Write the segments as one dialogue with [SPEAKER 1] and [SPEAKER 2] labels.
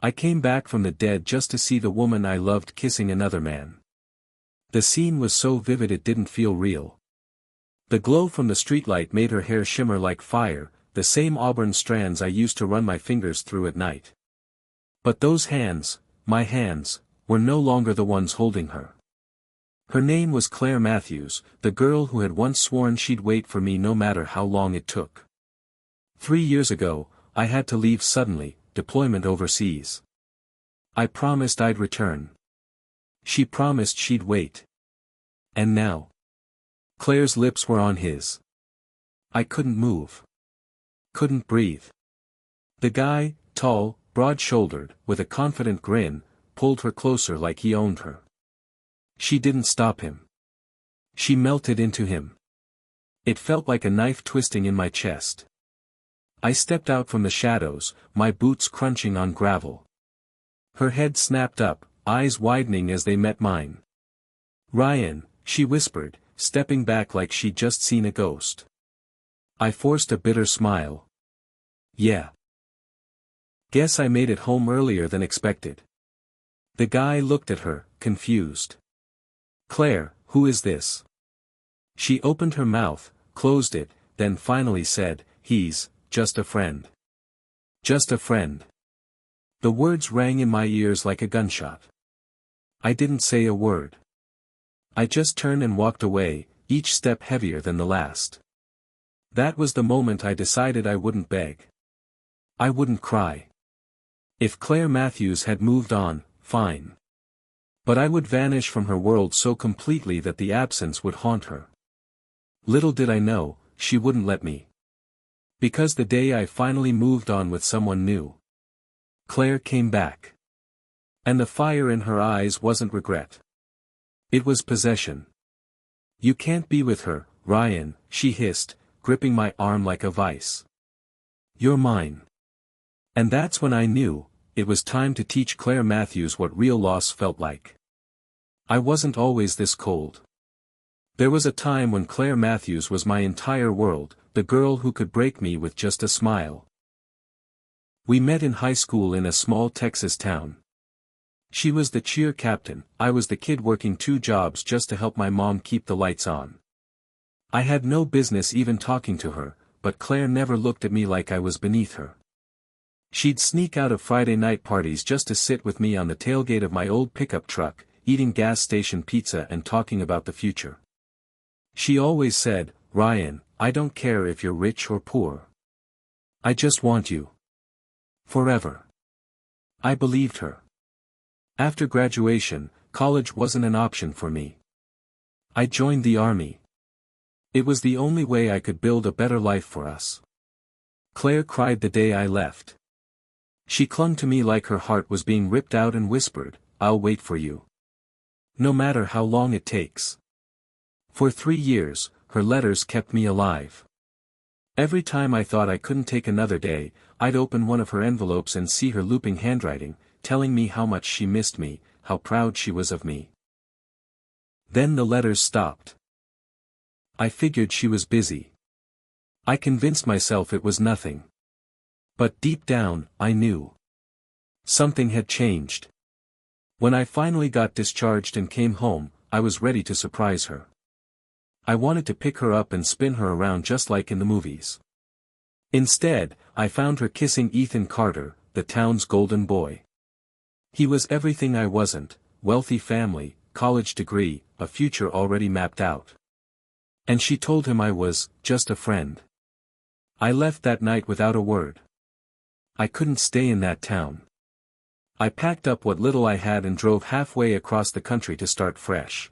[SPEAKER 1] I came back from the dead just to see the woman I loved kissing another man. The scene was so vivid it didn't feel real. The glow from the streetlight made her hair shimmer like fire, the same auburn strands I used to run my fingers through at night. But those hands, my hands, were no longer the ones holding her. Her name was Claire Matthews, the girl who had once sworn she'd wait for me no matter how long it took. 3 years ago, I had to leave suddenly, deployment overseas. I promised I'd return. She promised she'd wait. And now? Claire's lips were on his. I couldn't move. Couldn't breathe. The guy, tall, broad-shouldered, with a confident grin, pulled her closer like he owned her. She didn't stop him. She melted into him. It felt like a knife twisting in my chest. I stepped out from the shadows, my boots crunching on gravel. Her head snapped up, eyes widening as they met mine. "Ryan," she whispered, stepping back like she'd just seen a ghost. I forced a bitter smile. "Yeah. Guess I made it home earlier than expected." The guy looked at her, confused. "Claire, who is this?" She opened her mouth, closed it, then finally said, "He's just a friend." Just a friend. The words rang in my ears like a gunshot. I didn't say a word. I just turned and walked away, each step heavier than the last. That was the moment I decided I wouldn't beg. I wouldn't cry. If Claire Matthews had moved on, fine. But I would vanish from her world so completely that the absence would haunt her. Little did I know, she wouldn't let me. Because the day I finally moved on with someone new, Claire came back. And the fire in her eyes wasn't regret. It was possession. "You can't be with her, Ryan," she hissed, gripping my arm like a vice. "You're mine." And that's when I knew, it was time to teach Claire Matthews what real loss felt like. I wasn't always this cold. There was a time when Claire Matthews was my entire world, the girl who could break me with just a smile. We met in high school in a small Texas town. She was the cheer captain, I was the kid working 2 jobs just to help my mom keep the lights on. I had no business even talking to her, but Claire never looked at me like I was beneath her. She'd sneak out of Friday night parties just to sit with me on the tailgate of my old pickup truck, eating gas station pizza and talking about the future. She always said, "Ryan, I don't care if you're rich or poor. I just want you. Forever." I believed her. After graduation, college wasn't an option for me. I joined the army. It was the only way I could build a better life for us. Claire cried the day I left. She clung to me like her heart was being ripped out and whispered, "I'll wait for you. No matter how long it takes." For 3 years, her letters kept me alive. Every time I thought I couldn't take another day, I'd open one of her envelopes and see her looping handwriting, telling me how much she missed me, how proud she was of me. Then the letters stopped. I figured she was busy. I convinced myself it was nothing. But deep down, I knew. Something had changed. When I finally got discharged and came home, I was ready to surprise her. I wanted to pick her up and spin her around just like in the movies. Instead, I found her kissing Ethan Carter, the town's golden boy. He was everything I wasn't: wealthy family, college degree, a future already mapped out. And she told him I was just a friend. I left that night without a word. I couldn't stay in that town. I packed up what little I had and drove halfway across the country to start fresh.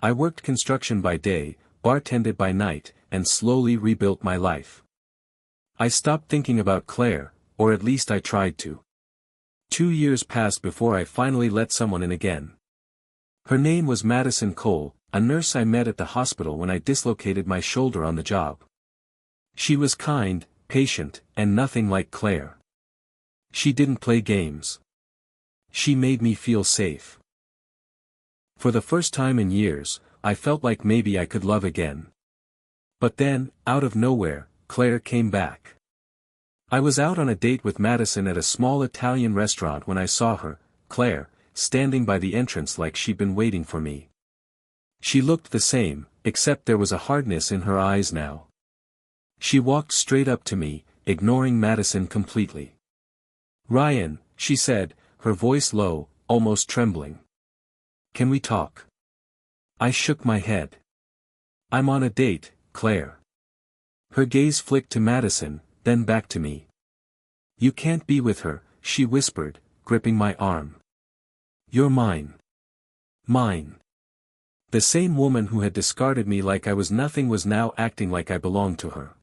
[SPEAKER 1] I worked construction by day, bartended by night, and slowly rebuilt my life. I stopped thinking about Claire, or at least I tried to. 2 years passed before I finally let someone in again. Her name was Madison Cole, a nurse I met at the hospital when I dislocated my shoulder on the job. She was kind, patient, and nothing like Claire. She didn't play games. She made me feel safe. For the first time in years, I felt like maybe I could love again. But then, out of nowhere, Claire came back. I was out on a date with Madison at a small Italian restaurant when I saw her, Claire, standing by the entrance like she'd been waiting for me. She looked the same, except there was a hardness in her eyes now. She walked straight up to me, ignoring Madison completely. "Ryan," she said, her voice low, almost trembling. "Can we talk?" I shook my head. "I'm on a date, Claire." Her gaze flicked to Madison, then back to me. "You can't be with her," she whispered, gripping my arm. "You're mine. Mine." The same woman who had discarded me like I was nothing was now acting like I belonged to her.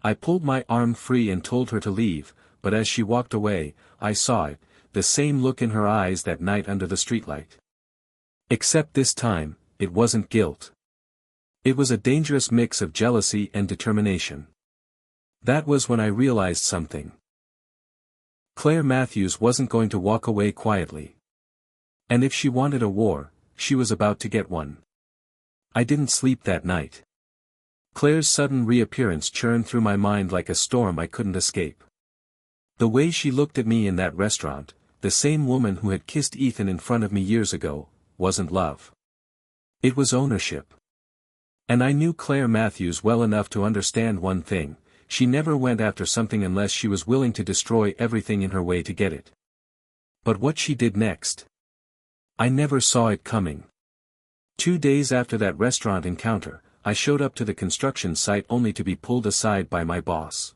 [SPEAKER 1] I pulled my arm free and told her to leave, but as she walked away, I saw it, the same look in her eyes that night under the streetlight. Except this time, it wasn't guilt. It was a dangerous mix of jealousy and determination. That was when I realized something. Claire Matthews wasn't going to walk away quietly. And if she wanted a war, she was about to get one. I didn't sleep that night. Claire's sudden reappearance churned through my mind like a storm I couldn't escape. The way she looked at me in that restaurant, the same woman who had kissed Ethan in front of me years ago, wasn't love. It was ownership. And I knew Claire Matthews well enough to understand one thing: she never went after something unless she was willing to destroy everything in her way to get it. But what she did next? I never saw it coming. 2 days after that restaurant encounter, I showed up to the construction site only to be pulled aside by my boss.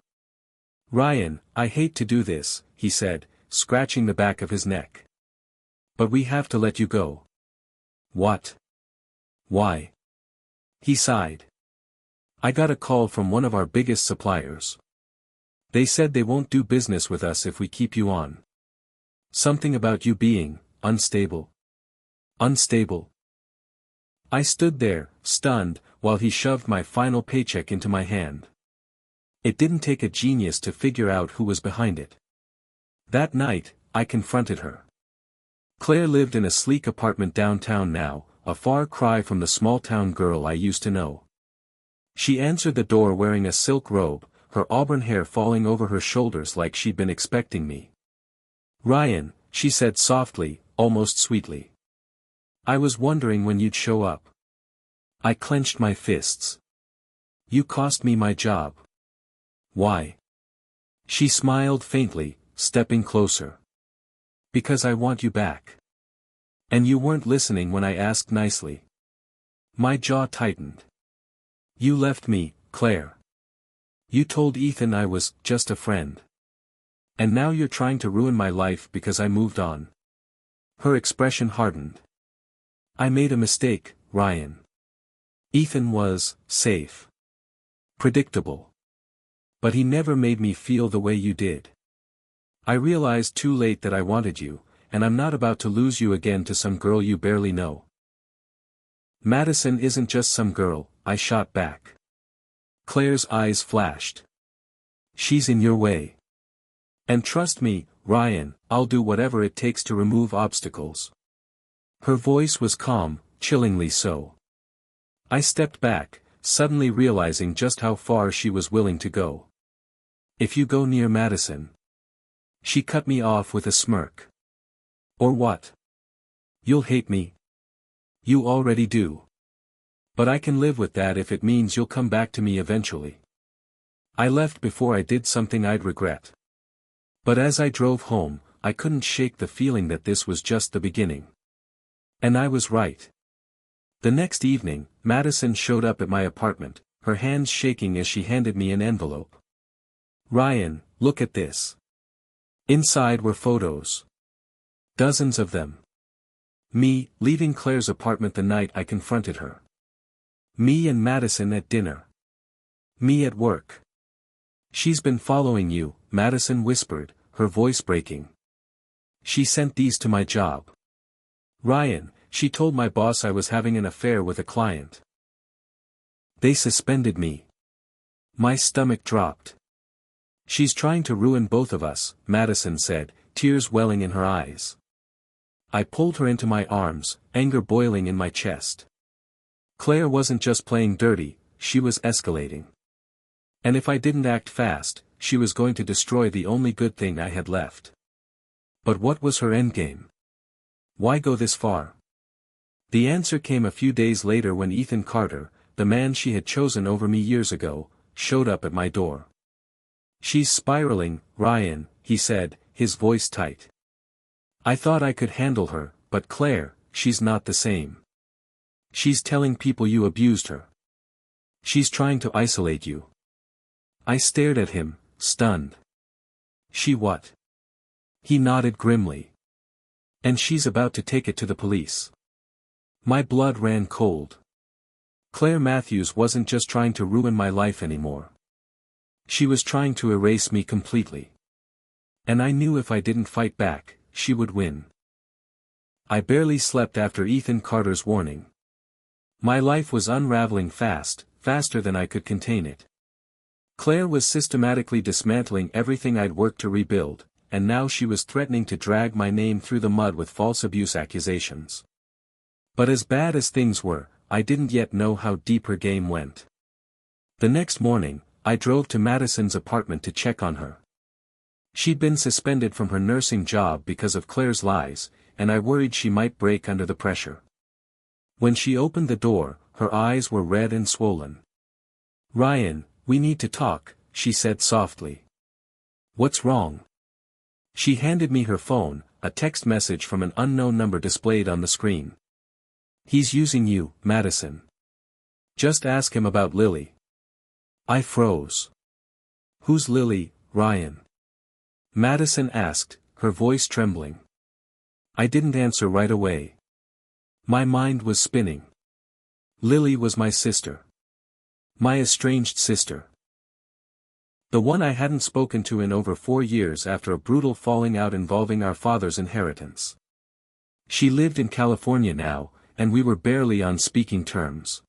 [SPEAKER 1] "Ryan, I hate to do this," he said, scratching the back of his neck. "But we have to let you go." "What? Why?" He sighed. "I got a call from one of our biggest suppliers. They said they won't do business with us if we keep you on. Something about you being unstable." Unstable. I stood there, stunned, while he shoved my final paycheck into my hand. It didn't take a genius to figure out who was behind it. That night, I confronted her. Claire lived in a sleek apartment downtown now, a far cry from the small-town girl I used to know. She answered the door wearing a silk robe, her auburn hair falling over her shoulders like she'd been expecting me. "Ryan," she said softly, almost sweetly. "I was wondering when you'd show up." I clenched my fists. "You cost me my job." "Why?" She smiled faintly, stepping closer. "Because I want you back. And you weren't listening when I asked nicely." My jaw tightened. "You left me, Claire. You told Ethan I was just a friend. And now you're trying to ruin my life because I moved on." Her expression hardened. "I made a mistake, Ryan. Ethan was safe. Predictable. But he never made me feel the way you did. I realized too late that I wanted you, and I'm not about to lose you again to some girl you barely know." "Madison isn't just some girl," I shot back. Claire's eyes flashed. "She's in your way. And trust me, Ryan, I'll do whatever it takes to remove obstacles." Her voice was calm, chillingly so. I stepped back, suddenly realizing just how far she was willing to go. "If you go near Madison." She cut me off with a smirk. "Or what? You'll hate me. You already do. But I can live with that if it means you'll come back to me eventually." I left before I did something I'd regret. But as I drove home, I couldn't shake the feeling that this was just the beginning. And I was right. The next evening, Madison showed up at my apartment, her hands shaking as she handed me an envelope. "Ryan, look at this." Inside were photos. Dozens of them. Me, leaving Claire's apartment the night I confronted her. Me and Madison at dinner. Me at work. "She's been following you," Madison whispered, her voice breaking. "She sent these to my job. Ryan, she told my boss I was having an affair with a client. They suspended me." My stomach dropped. "She's trying to ruin both of us," Madison said, tears welling in her eyes. I pulled her into my arms, anger boiling in my chest. Claire wasn't just playing dirty, she was escalating. And if I didn't act fast, she was going to destroy the only good thing I had left. But what was her endgame? Why go this far? The answer came a few days later when Ethan Carter, the man she had chosen over me years ago, showed up at my door. "She's spiraling, Ryan," he said, his voice tight. "I thought I could handle her, but Claire, she's not the same. She's telling people you abused her. She's trying to isolate you." I stared at him, stunned. "She what?" He nodded grimly. "And she's about to take it to the police." My blood ran cold. Claire Matthews wasn't just trying to ruin my life anymore. She was trying to erase me completely. And I knew if I didn't fight back, she would win. I barely slept after Ethan Carter's warning. My life was unraveling fast, faster than I could contain it. Claire was systematically dismantling everything I'd worked to rebuild, and now she was threatening to drag my name through the mud with false abuse accusations. But as bad as things were, I didn't yet know how deep her game went. The next morning, I drove to Madison's apartment to check on her. She'd been suspended from her nursing job because of Claire's lies, and I worried she might break under the pressure. When she opened the door, her eyes were red and swollen. "Ryan, we need to talk," she said softly. "What's wrong?" She handed me her phone, a text message from an unknown number displayed on the screen. "He's using you, Madison. Just ask him about Lily." I froze. "Who's Lily, Ryan?" Madison asked, her voice trembling. I didn't answer right away. My mind was spinning. Lily was my sister. My estranged sister. The one I hadn't spoken to in over 4 years after a brutal falling out involving our father's inheritance. She lived in California now, and we were barely on speaking terms.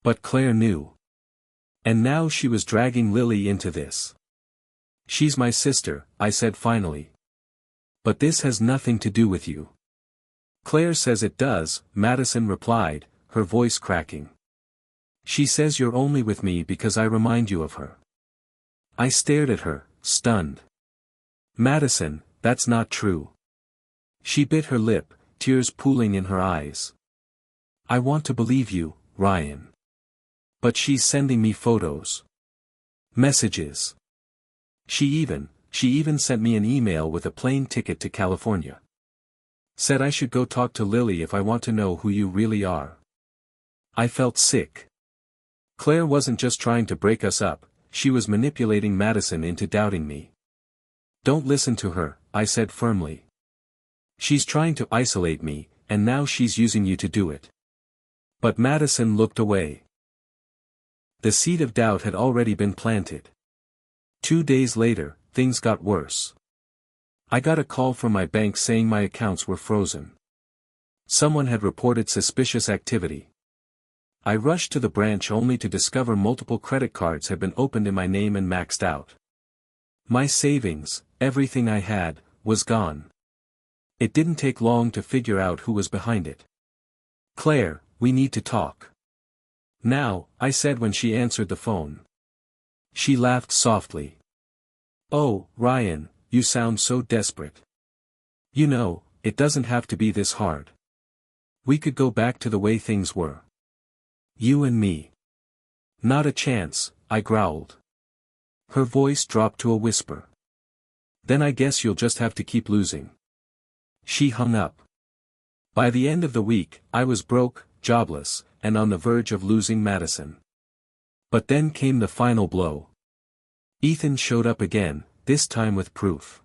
[SPEAKER 1] But Claire knew. And now she was dragging Lily into this. "She's my sister," I said finally. "But this has nothing to do with you." "Claire says it does," Madison replied, her voice cracking. "She says you're only with me because I remind you of her." I stared at her, stunned. "Madison, that's not true." She bit her lip, tears pooling in her eyes. "I want to believe you, Ryan. But she's sending me photos. Messages. She even sent me an email with a plane ticket to California. Said I should go talk to Lily if I want to know who you really are." I felt sick. Claire wasn't just trying to break us up, she was manipulating Madison into doubting me. "Don't listen to her," I said firmly. "She's trying to isolate me, and now she's using you to do it." But Madison looked away. The seed of doubt had already been planted. 2 days later, things got worse. I got a call from my bank saying my accounts were frozen. Someone had reported suspicious activity. I rushed to the branch only to discover multiple credit cards had been opened in my name and maxed out. My savings, everything I had, was gone. It didn't take long to figure out who was behind it. "Claire, we need to talk." "Now," I said when she answered the phone. She laughed softly. "Oh, Ryan, you sound so desperate. You know, it doesn't have to be this hard. We could go back to the way things were. You and me." "Not a chance," I growled. Her voice dropped to a whisper. "Then I guess you'll just have to keep losing." She hung up. By the end of the week, I was broke, jobless, and on the verge of losing Madison. But then came the final blow. Ethan showed up again, this time with proof.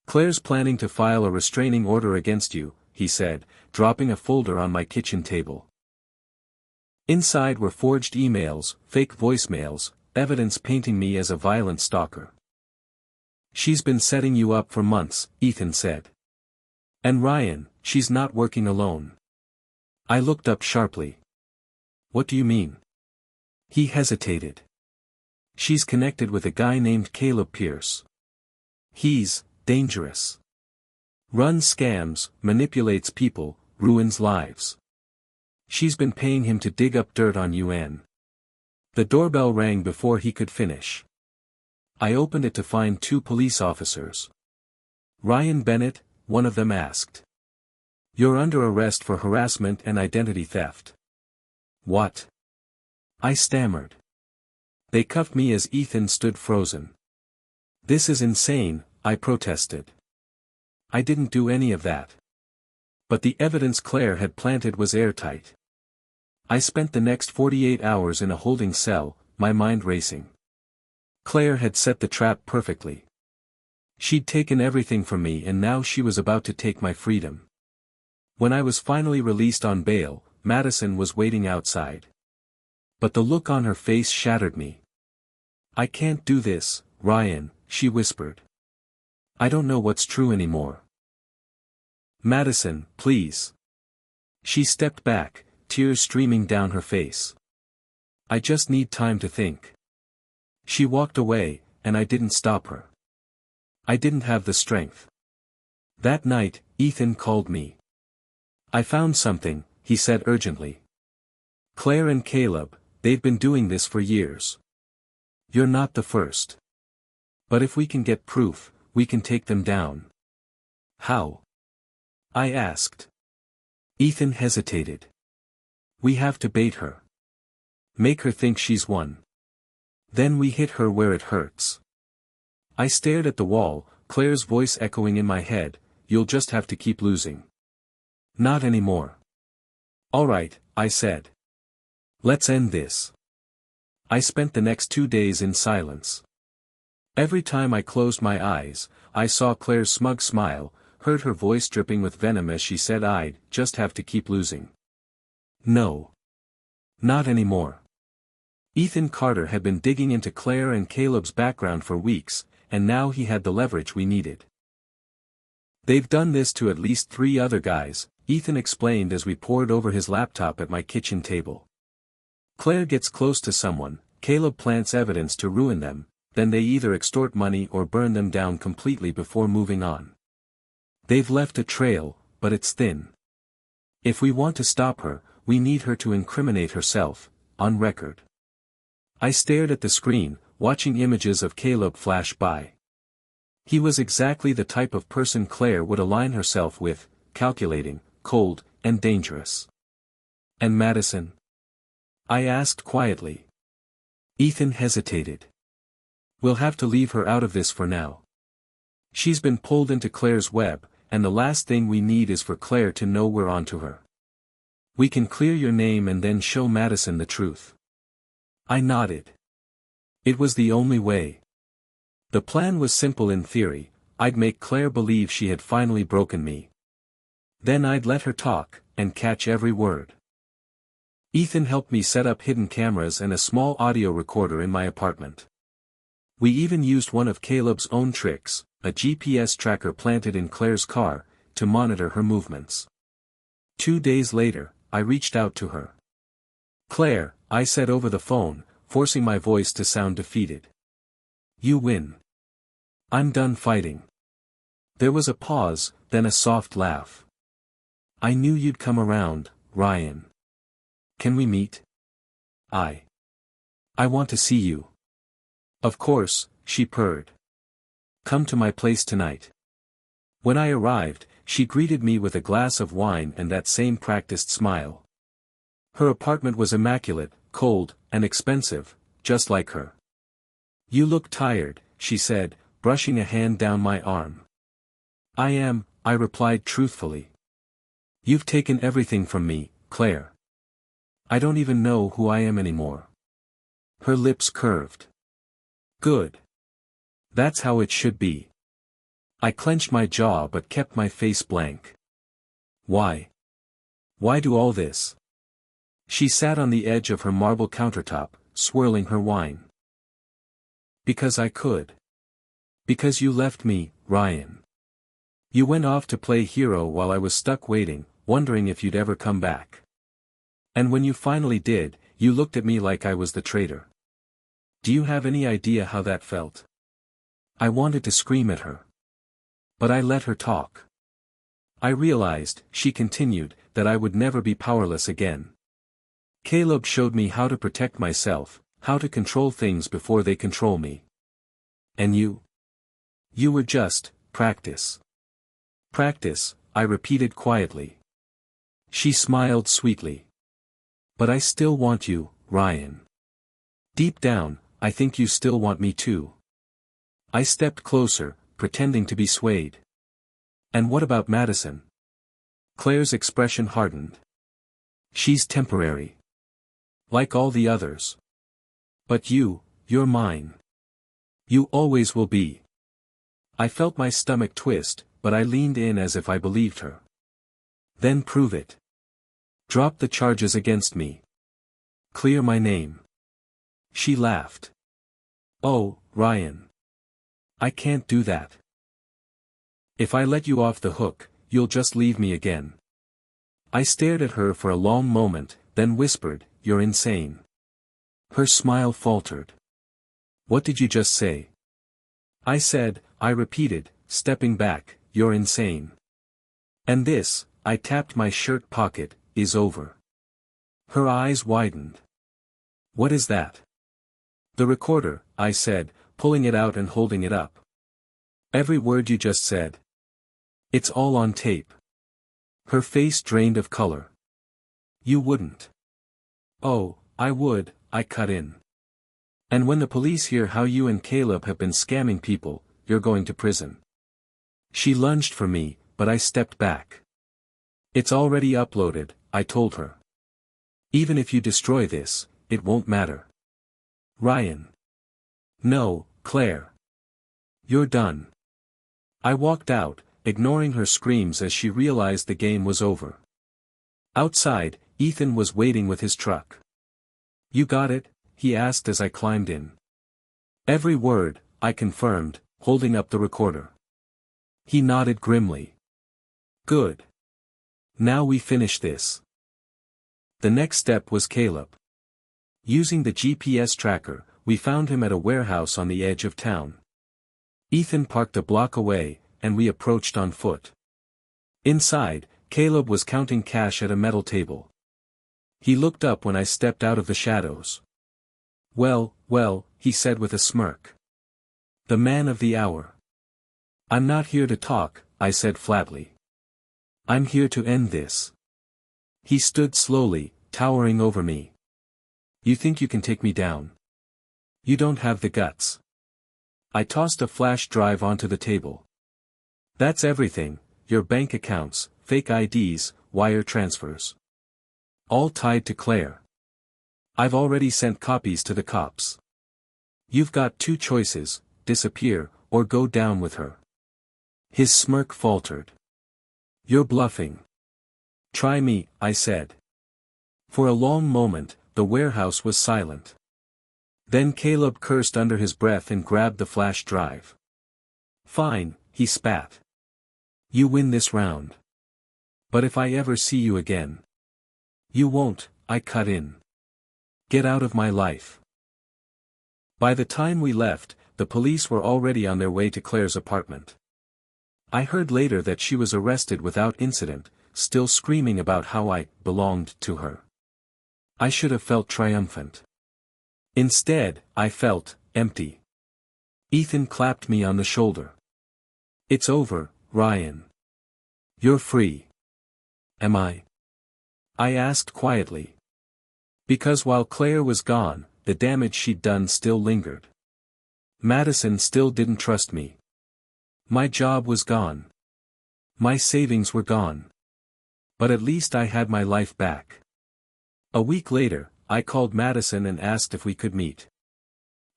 [SPEAKER 1] "Claire's planning to file a restraining order against you," he said, dropping a folder on my kitchen table. Inside were forged emails, fake voicemails, evidence painting me as a violent stalker. "She's been setting you up for months," Ethan said. "And Ryan, she's not working alone." I looked up sharply. "What do you mean?" He hesitated. "She's connected with a guy named Caleb Pierce. He's dangerous. Runs scams, manipulates people, ruins lives. She's been paying him to dig up dirt on UN." The doorbell rang before he could finish. I opened it to find 2 police officers. "Ryan Bennett?" one of them asked. "You're under arrest for harassment and identity theft." "What?" I stammered. They cuffed me as Ethan stood frozen. "This is insane," I protested. "I didn't do any of that." But the evidence Claire had planted was airtight. I spent the next 48 hours in a holding cell, my mind racing. Claire had set the trap perfectly. She'd taken everything from me and now she was about to take my freedom. When I was finally released on bail, Madison was waiting outside. But the look on her face shattered me. "I can't do this, Ryan," she whispered. "I don't know what's true anymore." "Madison, please." She stepped back, tears streaming down her face. "I just need time to think." She walked away, and I didn't stop her. I didn't have the strength. That night, Ethan called me. "I found something," he said urgently. "Claire and Caleb, they've been doing this for years. You're not the first. But if we can get proof, we can take them down." "How?" I asked. Ethan hesitated. "We have to bait her. Make her think she's won. Then we hit her where it hurts." I stared at the wall, Claire's voice echoing in my head, "You'll just have to keep losing." "Not anymore." "All right," I said. "Let's end this." I spent the next 2 days in silence. Every time I closed my eyes, I saw Claire's smug smile, heard her voice dripping with venom as she said I'd just have to keep losing. No. Not anymore. Ethan Carter had been digging into Claire and Caleb's background for weeks, and now he had the leverage we needed. "They've done this to at least 3 other guys," Ethan explained as we pored over his laptop at my kitchen table. "Claire gets close to someone, Caleb plants evidence to ruin them, then they either extort money or burn them down completely before moving on. They've left a trail, but it's thin. If we want to stop her, we need her to incriminate herself, on record." I stared at the screen, watching images of Caleb flash by. He was exactly the type of person Claire would align herself with, calculating, cold, and dangerous. "And Madison?" I asked quietly. Ethan hesitated. "We'll have to leave her out of this for now. She's been pulled into Claire's web, and the last thing we need is for Claire to know we're onto her. We can clear your name and then show Madison the truth." I nodded. It was the only way. The plan was simple in theory. I'd make Claire believe she had finally broken me. Then I'd let her talk, and catch every word. Ethan helped me set up hidden cameras and a small audio recorder in my apartment. We even used one of Caleb's own tricks, a GPS tracker planted in Claire's car, to monitor her movements. 2 days later, I reached out to her. "Claire," I said over the phone, forcing my voice to sound defeated. "You win. I'm done fighting." There was a pause, then a soft laugh. "I knew you'd come around, Ryan. Can we meet?" I want to see you." "Of course," she purred. "Come to my place tonight." When I arrived, she greeted me with a glass of wine and that same practiced smile. Her apartment was immaculate, cold, and expensive, just like her. "You look tired," she said, brushing a hand down my arm. "I am," I replied truthfully. "You've taken everything from me, Claire. I don't even know who I am anymore." Her lips curved. "Good. That's how it should be." I clenched my jaw but kept my face blank. "Why? Why do all this?" She sat on the edge of her marble countertop, swirling her wine. "Because I could. Because you left me, Ryan. You went off to play hero while I was stuck waiting, wondering if you'd ever come back. And when you finally did, you looked at me like I was the traitor. Do you have any idea how that felt?" I wanted to scream at her. But I let her talk. I realized, she continued, that I would never be powerless again. Caleb showed me how to protect myself, how to control things before they control me. And you? You were just, practice. Practice, I repeated quietly. She smiled sweetly. But I still want you, Ryan. Deep down, I think you still want me too. I stepped closer, pretending to be swayed. And what about Madison? Claire's expression hardened. She's temporary. Like all the others. But you're mine. You always will be. I felt my stomach twist, but I leaned in as if I believed her. Then prove it. Drop the charges against me. Clear my name. She laughed. Oh, Ryan. I can't do that. If I let you off the hook, you'll just leave me again. I stared at her for a long moment, then whispered, "You're insane." Her smile faltered. What did you just say? I repeated, stepping back, "You're insane. And this," I tapped my shirt pocket, "is over." Her eyes widened. What is that? The recorder, I said, pulling it out and holding it up. Every word you just said. It's all on tape. Her face drained of color. You wouldn't. Oh, I would, I cut in. And when the police hear how you and Caleb have been scamming people, you're going to prison. She lunged for me, but I stepped back. It's already uploaded, I told her. Even if you destroy this, it won't matter. Ryan. No, Claire. You're done. I walked out, ignoring her screams as she realized the game was over. Outside, Ethan was waiting with his truck. You got it? He asked as I climbed in. Every word, I confirmed, holding up the recorder. He nodded grimly. Good. Now we finish this. The next step was Caleb. Using the GPS tracker, we found him at a warehouse on the edge of town. Ethan parked a block away, and we approached on foot. Inside, Caleb was counting cash at a metal table. He looked up when I stepped out of the shadows. Well, he said with a smirk. The man of the hour. I'm not here to talk, I said flatly. I'm here to end this. He stood slowly, towering over me. You think you can take me down? You don't have the guts. I tossed a flash drive onto the table. That's everything, your bank accounts, fake IDs, wire transfers. All tied to Claire. I've already sent copies to the cops. You've got two choices, disappear, or go down with her. His smirk faltered. You're bluffing. Try me, I said. For a long moment, the warehouse was silent. Then Caleb cursed under his breath and grabbed the flash drive. Fine, he spat. You win this round. But if I ever see you again. You won't, I cut in. Get out of my life. By the time we left, the police were already on their way to Claire's apartment. I heard later that she was arrested without incident, still screaming about how I belonged to her. I should have felt triumphant. Instead, I felt empty. Ethan clapped me on the shoulder. It's over, Ryan. You're free. Am I? I asked quietly. Because while Claire was gone, the damage she'd done still lingered. Madison still didn't trust me. My job was gone. My savings were gone. But at least I had my life back. A week later, I called Madison and asked if we could meet.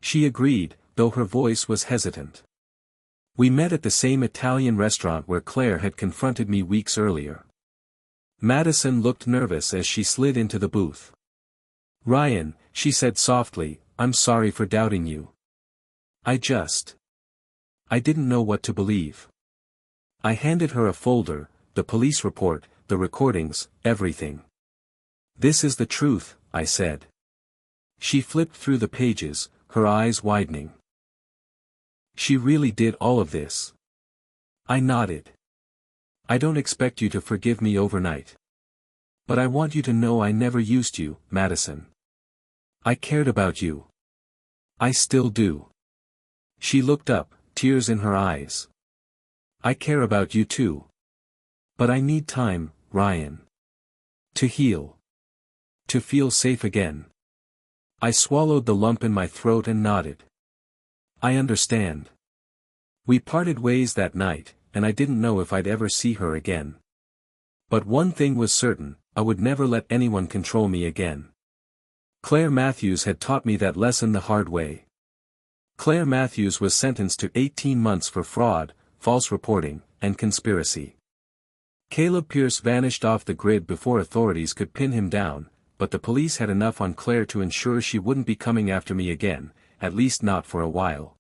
[SPEAKER 1] She agreed, though her voice was hesitant. We met at the same Italian restaurant where Claire had confronted me weeks earlier. Madison looked nervous as she slid into the booth. Ryan, she said softly, I'm sorry for doubting you. I didn't know what to believe. I handed her a folder, the police report, the recordings, everything. This is the truth, I said. She flipped through the pages, her eyes widening. She really did all of this. I nodded. I don't expect you to forgive me overnight. But I want you to know I never used you, Madison. I cared about you. I still do. She looked up, tears in her eyes. I care about you too. But I need time, Ryan. To heal. To feel safe again. I swallowed the lump in my throat and nodded. I understand. We parted ways that night, and I didn't know if I'd ever see her again. But one thing was certain, I would never let anyone control me again. Claire Matthews had taught me that lesson the hard way. Claire Matthews was sentenced to 18 months for fraud, false reporting, and conspiracy. Caleb Pierce vanished off the grid before authorities could pin him down, but the police had enough on Claire to ensure she wouldn't be coming after me again, at least not for a while.